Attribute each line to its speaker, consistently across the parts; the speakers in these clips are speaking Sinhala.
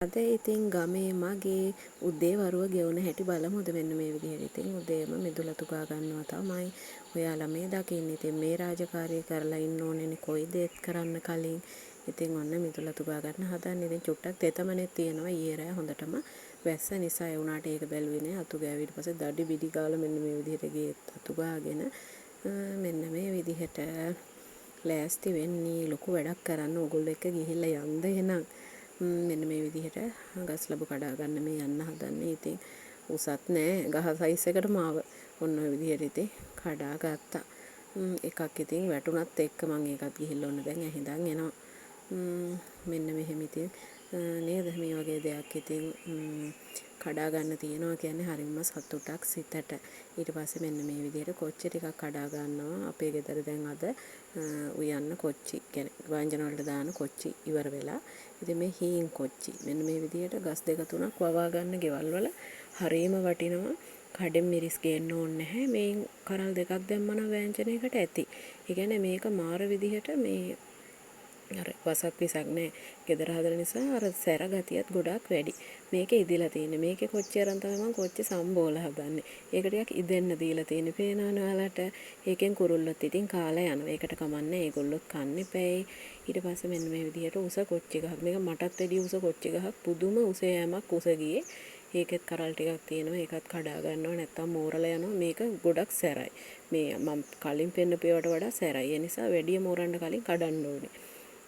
Speaker 1: අද ඉතින් ගමේ මගේ උදේ වරුව ගෙවුන හැටි බලමුද මෙන්න මේ විදිහට. ඉතින් උදේම මිදුලතු ගා ගන්නවා තමයි. ඔයාලා මේ දකින්නේ. ඉතින් මේ රාජකාරිය කරලා ඉන්න ඕනේනේ කොයි දේත් කරන්න කලින්. ඉතින් ඔන්න මිදුලතු ගා ගන්න හදන්නේ. ඉතින් චුට්ටක් තෙතමනේ තියෙනවා ඊයේ රෑ හොඳටම වැස්ස නිසා ඒ උනාට ඒක බැලුවේ නෑ. අතු ගෑවිට පස්සේ දඩි බිඩි ගාලා මෙන්න මේ විදිහට ගියේ අතු ගාගෙන මෙන්න මේ විදිහට ලෑස්ති වෙන්නේ ලොකු වැඩක් කරන්න ඕගොල්ලෝ එක්ක ගිහිල්ලා යන්න එහෙනම් මෙන්න මේ විදිහට ගස් ලැබු කඩා ගන්න මේ යන්න හදන්නේ. ඉතින් උසත් නෑ ගහ සයිස් එකට මාව ඔන්න ඔය විදිහට ඉතින් කඩා ගත්තා. එකක් ඉතින් වැටුණත් එක්ක මම ඒකත් ගිහිල්ලා ඔන්න දැන් ඇහිඳන් එනවා. මෙන්න මෙහෙම ඉතින් නේද මේ වගේ දෙයක් ඉතින් කඩා ගන්න තියනවා කියන්නේ හරිම සතුටක් සිතට. ඊට පස්සේ මෙන්න මේ විදිහට කොච්චි ටිකක් කඩා ගන්නවා. අපේ ගෙදර දැන් අද උයන්න කොච්චි කියන්නේ වංජන වලට දාන කොච්චි ඉවර වෙලා. ඉතින් මේ හීන් කොච්චි මෙන්න මේ විදිහට ගස් දෙක තුනක් වවා ගන්න ගෙවල් වල හරීම වටිනවා. කඩෙන් මිරිස් ගේන්න ඕනේ නැහැ. මේ කරල් දෙකක් දැම්මම ව්‍යංජනයකට ඇති. ඒ කියන්නේ මේක මාර විදිහට මේ අර වසක් විසක් නෑ. ගෙදර හදන නිසා අර සැර ගතියත් ගොඩක් වැඩි. මේකේ ඉදිලා තියෙන්නේ. මේකේ කොච්චි අරන් තමයි මම කොච්චි සම්බෝල හදන්නේ. ඒක ටිකක් ඉදෙන්න දීලා තියෙන්නේ. පේනවනේ ඔයාලට. ඒකෙන් කුරුල්ලොත් ඉතින් කාලා යනවා. ඒකට කමන්නේ ඒගොල්ලොත් කන්නේ පැයි. ඊට පස්සේ මෙන්න මේ විදිහට උස කොච්චි ගහක්. මේක මටත් වැඩි උස කොච්චි ගහක්. පුදුම උස යෑමක් උස ගියේ. ඒකෙත් කරල් ටිකක් තියෙනවා. ඒකත් කඩා ගන්නවා නැත්තම් මෝරලා යනවා. මේක ගොඩක් සැරයි. මේ මම කලින් පෙන්නපේවට වඩා සැරයි. ඒ නිසා වැඩි මෝරන්න කලින් කඩන්න ඕනේ.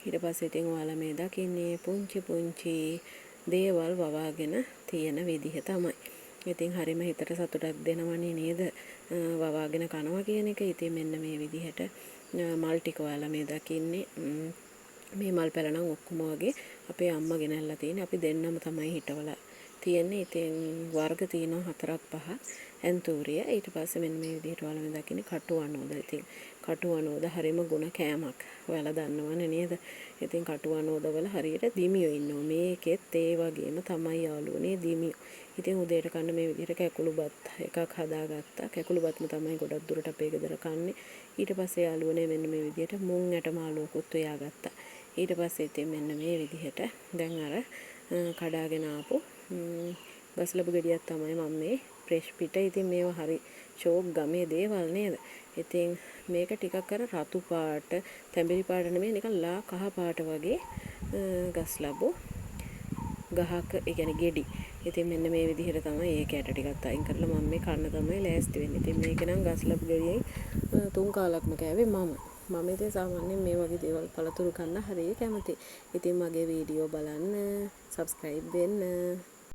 Speaker 1: ඊට පස්සේ ඉතින් ඔයාලා මේ දකින්නේ පුංචි පුංචි දේවල් වවාගෙන තියෙන විදිහ තමයි. ඉතින් හරිම හිතට සතුටක් දෙනවනේ නේද? වවාගෙන කනවා කියන එක. ඉතින් මෙන්න මේ විදිහට මල් ටික ඔයාලා මේ දකින්නේ මේ මල් පැල නම් ඔක්කොම වගේ අපේ අම්මා ගෙනල්ලා තියෙන්නේ. අපි දෙන්නම තමයි හිටවලා තියෙන්නේ. ඉතින් වර්ග තියෙනවා 4ක් 5ක් ඇන්තූරිය. ඊට පස්සේ මෙන්න මේ විදිහට ඔයාලා මේ දකින්නේ කටුවනෝද. ඉතින් කටුවනෝද හරිම ගුණ කෑමක්. ඔයාලා දන්නවනේ නේද? ඉතින් කටුවනෝද වල හරියට දිමියෝ ඉන්නවා. මේකෙත් ඒ වගේම තමයි යාළුවනේ දිමියෝ. ඉතින් උදේට කන්න මේ විදිහට කැකුළු බත් එකක් හදාගත්තා. කැකුළු බත්ම තමයි ගොඩක් දුරට අපේ ගෙදර කන්නේ. ඊට පස්සේ යාළුවනේ මෙන්න මේ විදිහට මුං ඇට මාළුවකුත් උයාගත්තා. ඊට පස්සේ ඉතින් මෙන්න මේ විදිහට දැන් අර කඩාගෙන ආපු ගස්ලබු ගෙඩියක් තමයි මම මේ ෆ්‍රෙෂ් පිට. ඉතින් මේව හරි ෂෝක් ගමේ දේවල් නේද? ඉතින් මේක ටිකක් අර රතු පාට, තැඹිලි පාට නෙමෙයි නිකන් ලා කහ පාට වගේ ගස්ලබු ගහක ඒ කියන්නේ ගෙඩි. ඉතින් මෙන්න මේ විදිහට තමයි ඒක ඇට ටිකක් අයින් කරලා මම මේ කන්න තමයි ලෑස්ති වෙන්නේ. ඉතින් මේක නම් ගස්ලබු ගෙඩියෙන් 3 කාලක්ම කෑවේ මම ඉතින් සාමාන්‍යයෙන් මේ වගේ දේවල් පළතුරු කන්න හරිය කැමතියි. ඉතින් මගේ වීඩියෝ බලන්න, subscribe වෙන්න.